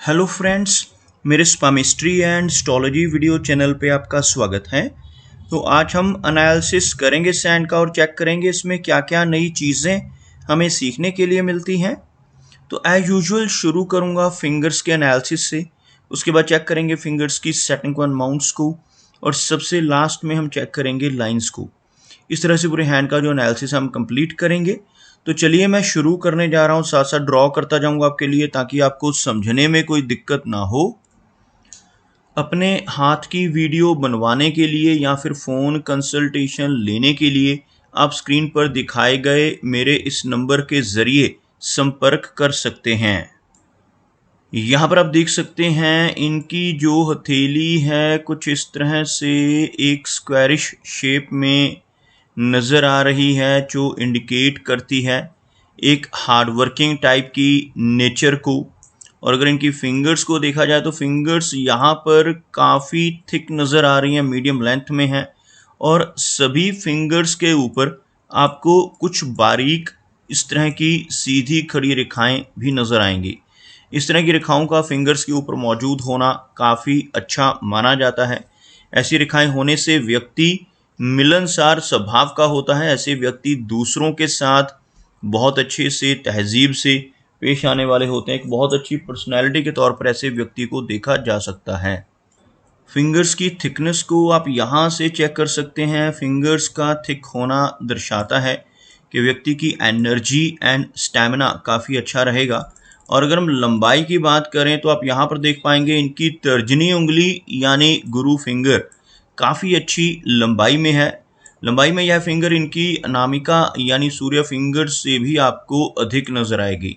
Hello friends, मेरे स्पामिस्ट्री and astrology video channel पे आपका स्वागत है। तो आज हम एनालिसिस करेंगे सैंड का और चेक करेंगे इसमें क्या क्या नई चीज़ें हमें सीखने के लिए मिलती हैं। तो एज यूजुअल शुरू करूँगा फिंगर्स के एनालिसिस से, उसके बाद चेक करेंगे फिंगर्स की सेटिंग वन माउंट्स को और सबसे लास्ट में हम चेक करेंगे लाइंस को। इस तरह से पूरे हैंड का जो एनालिसिस हम कंप्लीट करेंगे। तो चलिए मैं शुरू करने जा रहा हूँ, साथ साथ ड्रॉ करता जाऊँगा आपके लिए ताकि आपको समझने में कोई दिक्कत ना हो। अपने हाथ की वीडियो बनवाने के लिए या फिर फ़ोन कंसल्टेशन लेने के लिए आप स्क्रीन पर दिखाए गए मेरे इस नंबर के ज़रिए संपर्क कर सकते हैं। यहाँ पर आप देख सकते हैं इनकी जो हथेली है कुछ इस तरह से एक स्क्वायरिश शेप में नज़र आ रही है, जो इंडिकेट करती है एक हार्ड वर्किंग टाइप की नेचर को। और अगर इनकी फिंगर्स को देखा जाए तो फिंगर्स यहाँ पर काफ़ी थिक नज़र आ रही हैं, मीडियम लेंथ में है और सभी फिंगर्स के ऊपर आपको कुछ बारीक इस तरह की सीधी खड़ी रेखाएं भी नज़र आएंगी। इस तरह की रेखाओं का फिंगर्स के ऊपर मौजूद होना काफ़ी अच्छा माना जाता है। ऐसी रेखाएं होने से व्यक्ति मिलनसार स्वभाव का होता है। ऐसे व्यक्ति दूसरों के साथ बहुत अच्छे से तहजीब से पेश आने वाले होते हैं। एक बहुत अच्छी पर्सनैलिटी के तौर पर ऐसे व्यक्ति को देखा जा सकता है। फिंगर्स की थिकनेस को आप यहाँ से चेक कर सकते हैं। फिंगर्स का थिक होना दर्शाता है कि व्यक्ति की एनर्जी एंड स्टैमिना काफ़ी अच्छा रहेगा। और अगर हम लंबाई की बात करें तो आप यहाँ पर देख पाएंगे इनकी तर्जनी उंगली यानी गुरु फिंगर काफ़ी अच्छी लंबाई में है। लंबाई में यह फिंगर इनकी अनामिका यानी सूर्य फिंगर से भी आपको अधिक नज़र आएगी।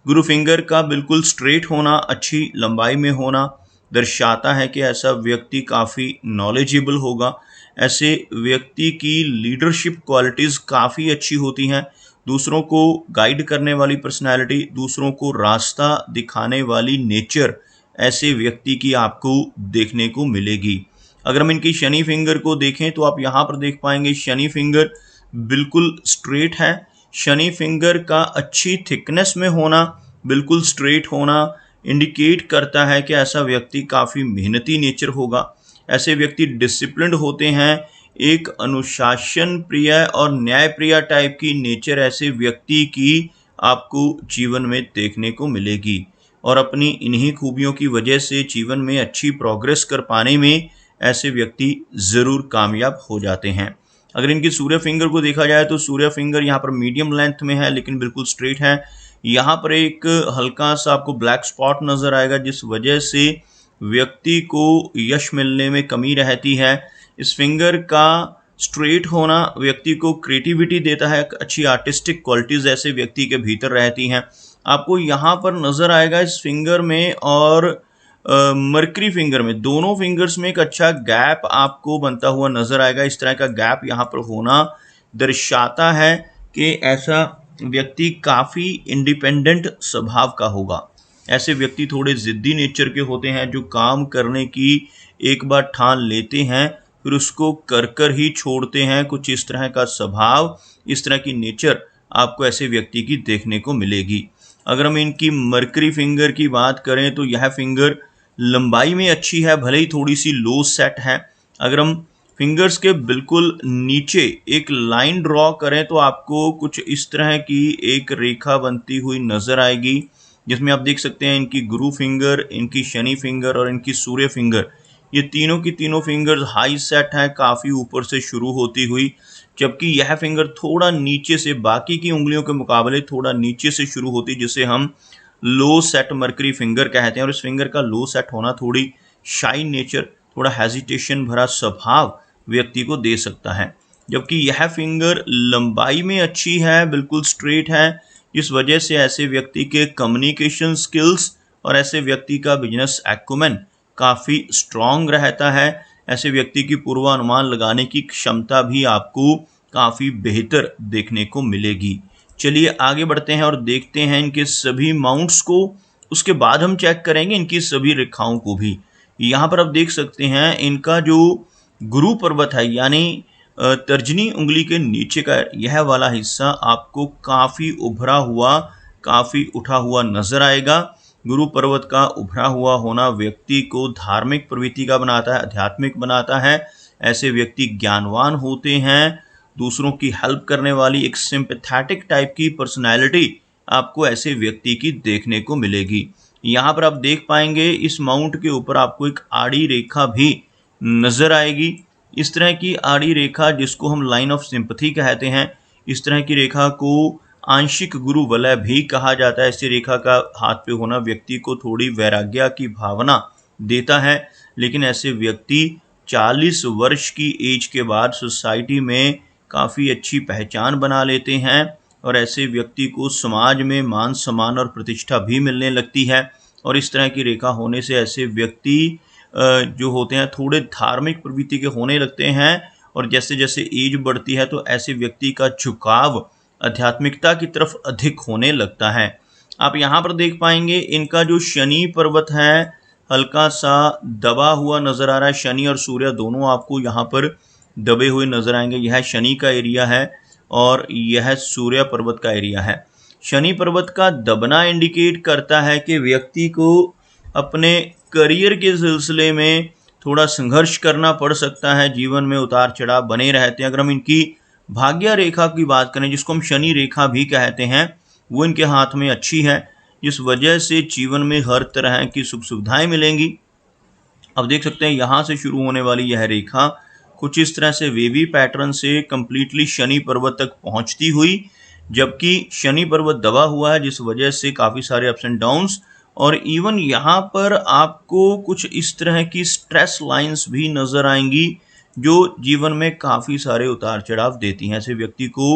गुरु फिंगर का बिल्कुल स्ट्रेट होना, अच्छी लंबाई में होना दर्शाता है कि ऐसा व्यक्ति काफ़ी नॉलेजेबल होगा। ऐसे व्यक्ति की लीडरशिप क्वालिटीज़ काफ़ी अच्छी होती हैं। दूसरों को गाइड करने वाली पर्सनैलिटी, दूसरों को रास्ता दिखाने वाली नेचर ऐसे व्यक्ति की आपको देखने को मिलेगी। अगर हम इनकी शनि फिंगर को देखें तो आप यहाँ पर देख पाएंगे शनि फिंगर बिल्कुल स्ट्रेट है। शनि फिंगर का अच्छी थिकनेस में होना, बिल्कुल स्ट्रेट होना इंडिकेट करता है कि ऐसा व्यक्ति काफ़ी मेहनती नेचर होगा। ऐसे व्यक्ति डिसिप्लिन्ड होते हैं। एक अनुशासन प्रिय और न्याय प्रिय टाइप की नेचर ऐसे व्यक्ति की आपको जीवन में देखने को मिलेगी। और अपनी इन्हीं खूबियों की वजह से जीवन में अच्छी प्रोग्रेस कर पाने में ऐसे व्यक्ति ज़रूर कामयाब हो जाते हैं। अगर इनकी सूर्य फिंगर को देखा जाए तो सूर्य फिंगर यहाँ पर मीडियम लेंथ में है लेकिन बिल्कुल स्ट्रेट है। यहाँ पर एक हल्का सा आपको ब्लैक स्पॉट नज़र आएगा जिस वजह से व्यक्ति को यश मिलने में कमी रहती है। इस फिंगर का स्ट्रेट होना व्यक्ति को क्रिएटिविटी देता है, अच्छी आर्टिस्टिक क्वालिटीज़ ऐसे व्यक्ति के भीतर रहती हैं। आपको यहाँ पर नज़र आएगा इस फिंगर में और मर्करी फिंगर में, दोनों फिंगर्स में एक अच्छा गैप आपको बनता हुआ नज़र आएगा। इस तरह का गैप यहाँ पर होना दर्शाता है कि ऐसा व्यक्ति काफ़ी इंडिपेंडेंट स्वभाव का होगा। ऐसे व्यक्ति थोड़े ज़िद्दी नेचर के होते हैं, जो काम करने की एक बार ठान लेते हैं फिर उसको कर कर ही छोड़ते हैं। कुछ इस तरह का स्वभाव, इस तरह की नेचर आपको ऐसे व्यक्ति की देखने को मिलेगी। अगर हम इनकी मर्करी फिंगर की बात करें तो यह फिंगर लंबाई में अच्छी है, भले ही थोड़ी सी लो सेट है। अगर हम फिंगर्स के बिल्कुल नीचे एक लाइन ड्रॉ करें तो आपको कुछ इस तरह की एक रेखा बनती हुई नज़र आएगी, जिसमें आप देख सकते हैं इनकी गुरु फिंगर, इनकी शनि फिंगर और इनकी सूर्य फिंगर, ये तीनों की तीनों फिंगर्स हाई सेट हैं, काफ़ी ऊपर से शुरू होती हुई, जबकि यह फिंगर थोड़ा नीचे से, बाकी की उंगलियों के मुकाबले थोड़ा नीचे से शुरू होती, जिसे हम लो सेट मर्करी फिंगर कहते हैं। और इस फिंगर का लो सेट होना थोड़ी शाई नेचर, थोड़ा हेजिटेशन भरा स्वभाव व्यक्ति को दे सकता है। जबकि यह फिंगर लंबाई में अच्छी है, बिल्कुल स्ट्रेट है, इस वजह से ऐसे व्यक्ति के कम्युनिकेशन स्किल्स और ऐसे व्यक्ति का बिजनेस एक्यूमेन काफ़ी स्ट्रॉन्ग रहता है। ऐसे व्यक्ति की पूर्वानुमान लगाने की क्षमता भी आपको काफ़ी बेहतर देखने को मिलेगी। चलिए आगे बढ़ते हैं और देखते हैं इनके सभी माउंट्स को, उसके बाद हम चेक करेंगे इनकी सभी रेखाओं को भी। यहाँ पर आप देख सकते हैं इनका जो गुरु पर्वत है यानी तर्जनी उंगली के नीचे का यह वाला हिस्सा आपको काफ़ी उभरा हुआ, काफ़ी उठा हुआ नज़र आएगा। गुरु पर्वत का उभरा हुआ होना व्यक्ति को धार्मिक प्रवृत्ति का बनाता है, आध्यात्मिक बनाता है। ऐसे व्यक्ति ज्ञानवान होते हैं, दूसरों की हेल्प करने वाली एक सिंपैथेटिक टाइप की पर्सनैलिटी आपको ऐसे व्यक्ति की देखने को मिलेगी। यहाँ पर आप देख पाएंगे इस माउंट के ऊपर आपको एक आड़ी रेखा भी नजर आएगी। इस तरह की आड़ी रेखा जिसको हम लाइन ऑफ सिंपैथी कहते हैं, इस तरह की रेखा को आंशिक गुरु वलय भी कहा जाता है। ऐसी रेखा का हाथ पे होना व्यक्ति को थोड़ी वैराग्य की भावना देता है, लेकिन ऐसे व्यक्ति 40 वर्ष की एज के बाद सोसाइटी में काफ़ी अच्छी पहचान बना लेते हैं और ऐसे व्यक्ति को समाज में मान सम्मान और प्रतिष्ठा भी मिलने लगती है। और इस तरह की रेखा होने से ऐसे व्यक्ति जो होते हैं थोड़े धार्मिक प्रवृत्ति के होने लगते हैं, और जैसे जैसे एज बढ़ती है तो ऐसे व्यक्ति का झुकाव आध्यात्मिकता की तरफ अधिक होने लगता है। आप यहाँ पर देख पाएंगे इनका जो शनि पर्वत है हल्का सा दबा हुआ नजर आ रहा है। शनि और सूर्य दोनों आपको यहाँ पर दबे हुए नजर आएंगे। यह शनि का एरिया है और यह सूर्य पर्वत का एरिया है। शनि पर्वत का दबना इंडिकेट करता है कि व्यक्ति को अपने करियर के सिलसिले में थोड़ा संघर्ष करना पड़ सकता है, जीवन में उतार चढ़ाव बने रहते हैं। अगर हम इनकी भाग्य रेखा की बात करें, जिसको हम शनि रेखा भी कहते हैं, वो इनके हाथ में अच्छी है, जिस वजह से जीवन में हर तरह की सुख सुविधाएं मिलेंगी। अब देख सकते हैं यहाँ से शुरू होने वाली यह रेखा कुछ इस तरह से वेवी पैटर्न से कंप्लीटली शनि पर्वत तक पहुंचती हुई, जबकि शनि पर्वत दबा हुआ है जिस वजह से काफ़ी सारे अप्स एंड डाउन्स, और इवन यहाँ पर आपको कुछ इस तरह की स्ट्रेस लाइंस भी नज़र आएंगी जो जीवन में काफ़ी सारे उतार चढ़ाव देती हैं। ऐसे व्यक्ति को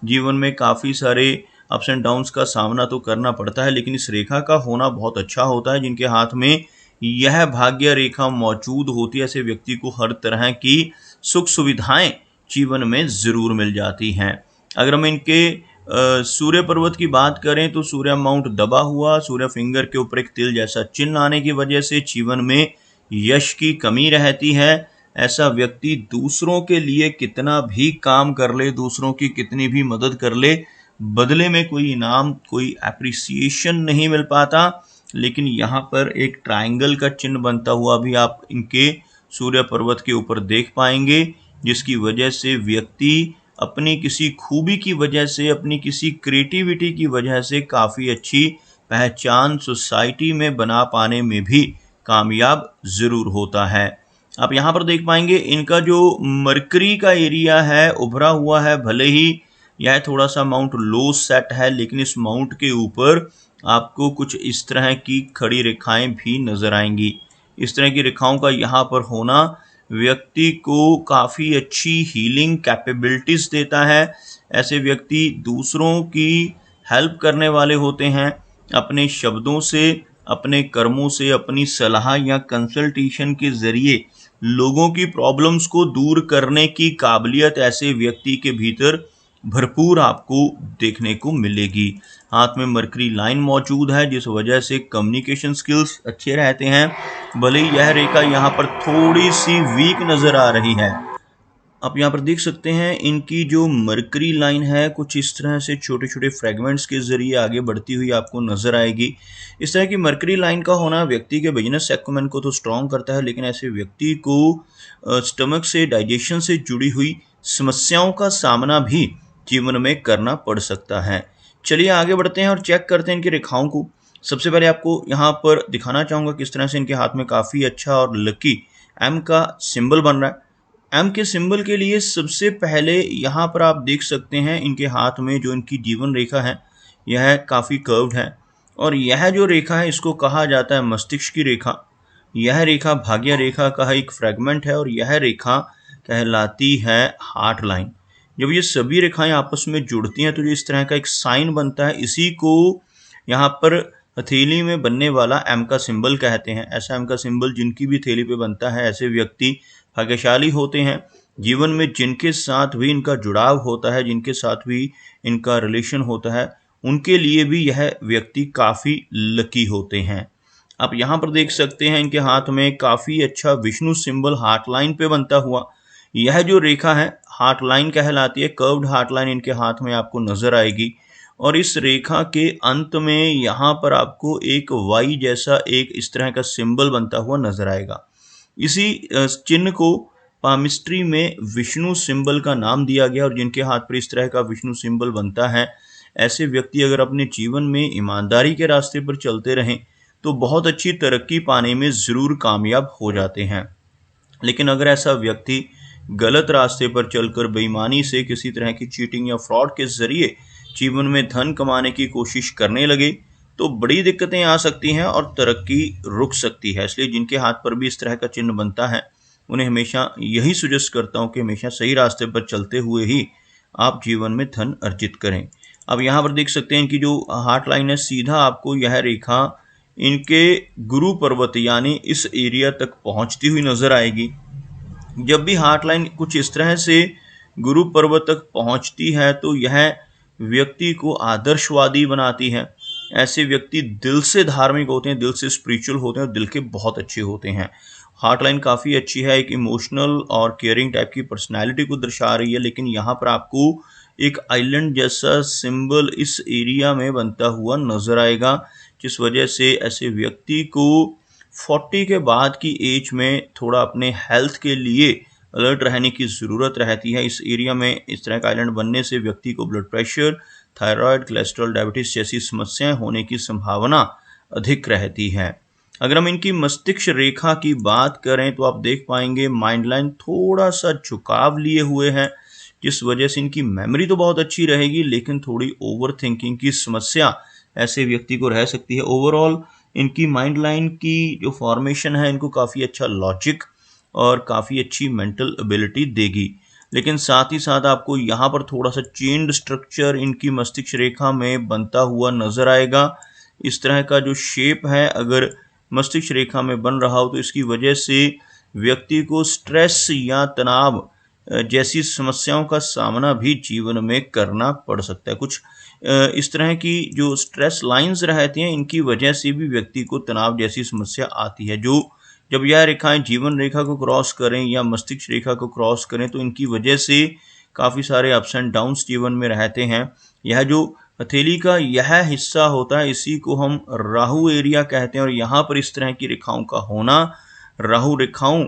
जीवन में काफ़ी सारे अप्स एंड डाउन्स का सामना तो करना पड़ता है, लेकिन इस रेखा का होना बहुत अच्छा होता है। जिनके हाथ में यह भाग्य रेखा मौजूद होती है, ऐसे व्यक्ति को हर तरह की सुख सुविधाएं जीवन में ज़रूर मिल जाती हैं। अगर हम इनके सूर्य पर्वत की बात करें तो सूर्य माउंट दबा हुआ, सूर्य फिंगर के ऊपर एक तिल जैसा चिन्ह आने की वजह से जीवन में यश की कमी रहती है। ऐसा व्यक्ति दूसरों के लिए कितना भी काम कर ले, दूसरों की कितनी भी मदद कर ले, बदले में कोई इनाम, कोई एप्रिसिएशन नहीं मिल पाता। लेकिन यहाँ पर एक ट्रायंगल का चिन्ह बनता हुआ भी आप इनके सूर्य पर्वत के ऊपर देख पाएंगे, जिसकी वजह से व्यक्ति अपनी किसी खूबी की वजह से, अपनी किसी क्रिएटिविटी की वजह से काफ़ी अच्छी पहचान सोसाइटी में बना पाने में भी कामयाब ज़रूर होता है। आप यहाँ पर देख पाएंगे इनका जो मरकरी का एरिया है उभरा हुआ है। भले ही यह थोड़ा सा माउंट लो सेट है, लेकिन इस माउंट के ऊपर आपको कुछ इस तरह की खड़ी रेखाएं भी नज़र आएंगी। इस तरह की रेखाओं का यहाँ पर होना व्यक्ति को काफ़ी अच्छी हीलिंग कैपेबिलिटीज़ देता है। ऐसे व्यक्ति दूसरों की हेल्प करने वाले होते हैं। अपने शब्दों से, अपने कर्मों से, अपनी सलाह या कंसल्टेशन के ज़रिए लोगों की प्रॉब्लम्स को दूर करने की काबिलियत ऐसे व्यक्ति के भीतर भरपूर आपको देखने को मिलेगी। हाथ में मरकरी लाइन मौजूद है, जिस वजह से कम्युनिकेशन स्किल्स अच्छे रहते हैं। भले ही यह रेखा यहाँ पर थोड़ी सी वीक नज़र आ रही है। आप यहाँ पर देख सकते हैं इनकी जो मरकरी लाइन है कुछ इस तरह से छोटे छोटे फ्रेगमेंट्स के ज़रिए आगे बढ़ती हुई आपको नज़र आएगी। इस तरह की मरकरी लाइन का होना व्यक्ति के बिजनेस एक्यूमेन को तो स्ट्रॉन्ग करता है, लेकिन ऐसे व्यक्ति को स्टमक से, डाइजेशन से जुड़ी हुई समस्याओं का सामना भी जीवन में करना पड़ सकता है। चलिए आगे बढ़ते हैं और चेक करते हैं इनकी रेखाओं को। सबसे पहले आपको यहाँ पर दिखाना चाहूँगा किस तरह से इनके हाथ में काफ़ी अच्छा और लकी एम का सिंबल बन रहा है। एम के सिंबल के लिए सबसे पहले यहाँ पर आप देख सकते हैं इनके हाथ में जो इनकी जीवन रेखा है यह काफ़ी कर्व्ड है, और यह जो रेखा है इसको कहा जाता है मस्तिष्क की रेखा। यह रेखा भाग्य रेखा का एक फ्रेगमेंट है और यह रेखा कहलाती है हार्ट लाइन। जब ये सभी रेखाएं आपस में जुड़ती हैं तो जो इस तरह का एक साइन बनता है, इसी को यहाँ पर हथेली में बनने वाला एम का सिंबल कहते हैं। ऐसा एम का सिंबल जिनकी भी हथेली पे बनता है ऐसे व्यक्ति भाग्यशाली होते हैं। जीवन में जिनके साथ भी इनका जुड़ाव होता है, जिनके साथ भी इनका रिलेशन होता है, उनके लिए भी यह व्यक्ति काफ़ी लकी होते हैं। आप यहाँ पर देख सकते हैं इनके हाथ में काफ़ी अच्छा विष्णु सिंबल हार्ट लाइन पे बनता हुआ यह जो रेखा है हार्ट लाइन कहलाती है। कर्व्ड हार्ट लाइन इनके हाथ में आपको नज़र आएगी, और इस रेखा के अंत में यहाँ पर आपको एक वाई जैसा एक इस तरह का सिंबल बनता हुआ नजर आएगा। इसी चिन्ह को पामिस्ट्री में विष्णु सिंबल का नाम दिया गया, और जिनके हाथ पर इस तरह का विष्णु सिंबल बनता है, ऐसे व्यक्ति अगर अपने जीवन में ईमानदारी के रास्ते पर चलते रहें तो बहुत अच्छी तरक्की पाने में ज़रूर कामयाब हो जाते हैं। लेकिन अगर ऐसा व्यक्ति गलत रास्ते पर चलकर बेईमानी से किसी तरह की चीटिंग या फ्रॉड के जरिए जीवन में धन कमाने की कोशिश करने लगे तो बड़ी दिक्कतें आ सकती हैं और तरक्की रुक सकती है। इसलिए जिनके हाथ पर भी इस तरह का चिन्ह बनता है उन्हें हमेशा यही सजेस्ट करता हूँ कि हमेशा सही रास्ते पर चलते हुए ही आप जीवन में धन अर्जित करें। अब यहाँ पर देख सकते हैं कि जो हार्ट लाइन है, सीधा आपको यह रेखा इनके गुरु पर्वत यानी इस एरिया तक पहुंचती हुई नजर आएगी। जब भी हार्ट लाइन कुछ इस तरह से गुरु पर्वत तक पहुंचती है तो यह व्यक्ति को आदर्शवादी बनाती है। ऐसे व्यक्ति दिल से धार्मिक होते हैं, दिल से स्पिरिचुअल होते हैं और दिल के बहुत अच्छे होते हैं। हार्ट लाइन काफ़ी अच्छी है, एक इमोशनल और केयरिंग टाइप की पर्सनैलिटी को दर्शा रही है, लेकिन यहाँ पर आपको एक आइलैंड जैसा सिंबल इस एरिया में बनता हुआ नजर आएगा, जिस वजह से ऐसे व्यक्ति को 40 के बाद की एज में थोड़ा अपने हेल्थ के लिए अलर्ट रहने की ज़रूरत रहती है। इस एरिया में इस तरह का आइलैंड बनने से व्यक्ति को blood pressure, thyroid, cholesterol, diabetes जैसी समस्याएं होने की संभावना अधिक रहती है। अगर हम इनकी मस्तिष्क रेखा की बात करें तो आप देख पाएंगे माइंड लाइन थोड़ा सा झुकाव लिए हुए है, जिस वजह से इनकी मेमोरी तो बहुत अच्छी रहेगी लेकिन थोड़ी ओवर थिंकिंग की समस्या ऐसे व्यक्ति को रह सकती है। ओवरऑल इनकी माइंड लाइन की जो फॉर्मेशन है इनको काफ़ी अच्छा लॉजिक और काफ़ी अच्छी मेंटल एबिलिटी देगी, लेकिन साथ ही साथ आपको यहाँ पर थोड़ा सा चेन्ड स्ट्रक्चर इनकी मस्तिष्क रेखा में बनता हुआ नजर आएगा। इस तरह का जो शेप है अगर मस्तिष्क रेखा में बन रहा हो तो इसकी वजह से व्यक्ति को स्ट्रेस या तनाव जैसी समस्याओं का सामना भी जीवन में करना पड़ सकता है। कुछ इस तरह की जो स्ट्रेस लाइंस रहती हैं इनकी वजह से भी व्यक्ति को तनाव जैसी समस्या आती है। जो जब यह रेखाएं जीवन रेखा को क्रॉस करें या मस्तिष्क रेखा को क्रॉस करें तो इनकी वजह से काफ़ी सारे अप्स एंड डाउन्स जीवन में रहते हैं। यह जो हथेली का यह हिस्सा होता है इसी को हम राहु एरिया कहते हैं, और यहाँ पर इस तरह की रेखाओं का होना राहु रेखाओं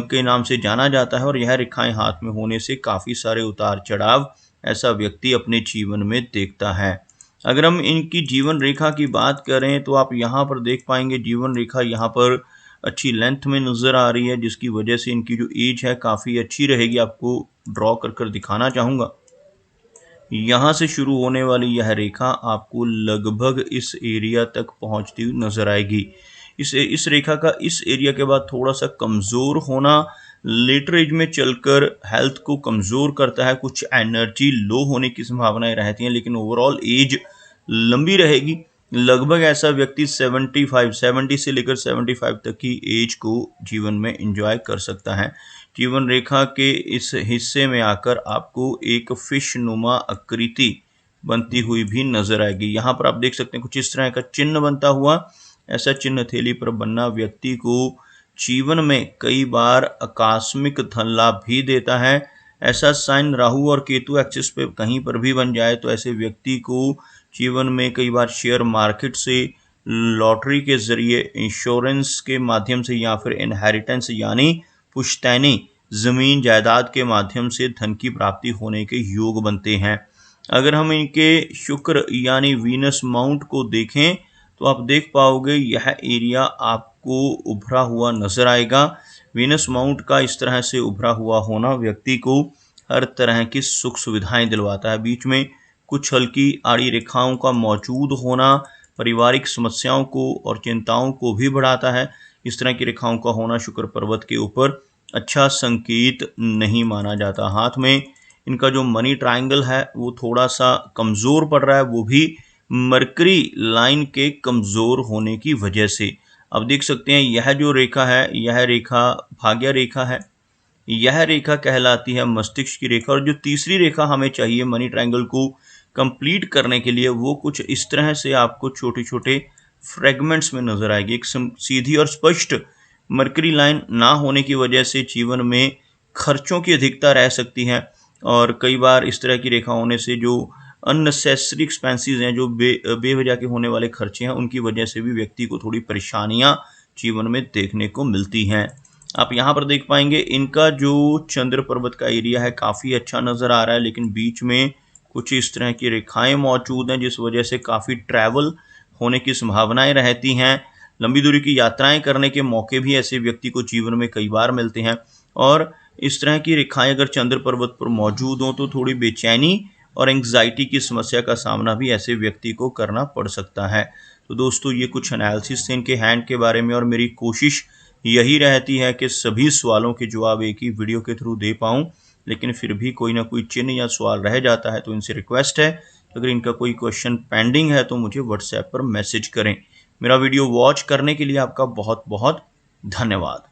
के नाम से जाना जाता है। और यह रेखाएं हाथ में होने से काफ़ी सारे उतार चढ़ाव ऐसा व्यक्ति अपने जीवन में देखता है। अगर हम इनकी जीवन रेखा की बात करें तो आप यहाँ पर देख पाएंगे जीवन रेखा यहाँ पर अच्छी लेंथ में नज़र आ रही है, जिसकी वजह से इनकी जो एज है काफ़ी अच्छी रहेगी। आपको ड्रॉ कर दिखाना चाहूँगा। यहाँ से शुरू होने वाली यह रेखा आपको लगभग इस एरिया तक पहुँचती हुई नज़र आएगी। इस रेखा का इस एरिया के बाद थोड़ा सा कमज़ोर होना लेटर एज में चलकर हेल्थ को कमज़ोर करता है, कुछ एनर्जी लो होने की संभावनाएं रहती हैं, लेकिन ओवरऑल एज लंबी रहेगी। लगभग ऐसा व्यक्ति 70 से लेकर 75 तक की एज को जीवन में एंजॉय कर सकता है। जीवन रेखा के इस हिस्से में आकर आपको एक फिश नुमा आकृति बनती हुई भी नजर आएगी। यहाँ पर आप देख सकते हैं कुछ इस तरह का चिन्ह बनता हुआ। ऐसा चिन्ह हथेली पर बनना व्यक्ति को जीवन में कई बार आकस्मिक धन लाभ भी देता है। ऐसा साइन राहु और केतु एक्सिस पे कहीं पर भी बन जाए तो ऐसे व्यक्ति को जीवन में कई बार शेयर मार्केट से, लॉटरी के जरिए, इंश्योरेंस के माध्यम से या फिर इनहेरिटेंस यानी पुश्तैनी जमीन जायदाद के माध्यम से धन की प्राप्ति होने के योग बनते हैं। अगर हम इनके शुक्र यानी वीनस माउंट को देखें तो आप देख पाओगे यह एरिया आपको उभरा हुआ नजर आएगा। वीनस माउंट का इस तरह से उभरा हुआ होना व्यक्ति को हर तरह की सुख सुविधाएं दिलवाता है। बीच में कुछ हल्की आड़ी रेखाओं का मौजूद होना पारिवारिक समस्याओं को और चिंताओं को भी बढ़ाता है। इस तरह की रेखाओं का होना शुक्र पर्वत के ऊपर अच्छा संकेत नहीं माना जाता। हाथ में इनका जो मनी ट्रायंगल है वो थोड़ा सा कमज़ोर पड़ रहा है, वो भी मरकरी लाइन के कमज़ोर होने की वजह से। अब देख सकते हैं यह जो रेखा है यह रेखा भाग्य रेखा है। यह रेखा कहलाती है मस्तिष्क की रेखा, और जो तीसरी रेखा हमें चाहिए मनी ट्रायंगल को कंप्लीट करने के लिए वो कुछ इस तरह से आपको छोटे छोटे फ्रेगमेंट्स में नजर आएगी। एक सीधी और स्पष्ट मरकरी लाइन ना होने की वजह से जीवन में खर्चों की अधिकता रह सकती है, और कई बार इस तरह की रेखा होने से जो अननेसेसरी एक्सपेंसेस हैं, जो बेवजह के होने वाले खर्चे हैं, उनकी वजह से भी व्यक्ति को थोड़ी परेशानियां जीवन में देखने को मिलती हैं। आप यहाँ पर देख पाएंगे इनका जो चंद्र पर्वत का एरिया है काफ़ी अच्छा नज़र आ रहा है, लेकिन बीच में कुछ इस तरह की रेखाएं मौजूद हैं जिस वजह से काफ़ी ट्रैवल होने की संभावनाएं रहती हैं। लंबी दूरी की यात्राएं करने के मौके भी ऐसे व्यक्ति को जीवन में कई बार मिलते हैं, और इस तरह की रेखाएं अगर चंद्र पर्वत पर मौजूद हों तो थोड़ी बेचैनी और एंग्जाइटी की समस्या का सामना भी ऐसे व्यक्ति को करना पड़ सकता है। तो दोस्तों, ये कुछ एनालिसिस थे इनके हैंड के बारे में, और मेरी कोशिश यही रहती है कि सभी सवालों के जवाब एक ही वीडियो के थ्रू दे पाऊँ, लेकिन फिर भी कोई ना कोई चिन्ह या सवाल रह जाता है, तो इनसे रिक्वेस्ट है अगर इनका कोई क्वेश्चन पेंडिंग है तो मुझे व्हाट्सएप पर मैसेज करें। मेरा वीडियो वॉच करने के लिए आपका बहुत बहुत धन्यवाद।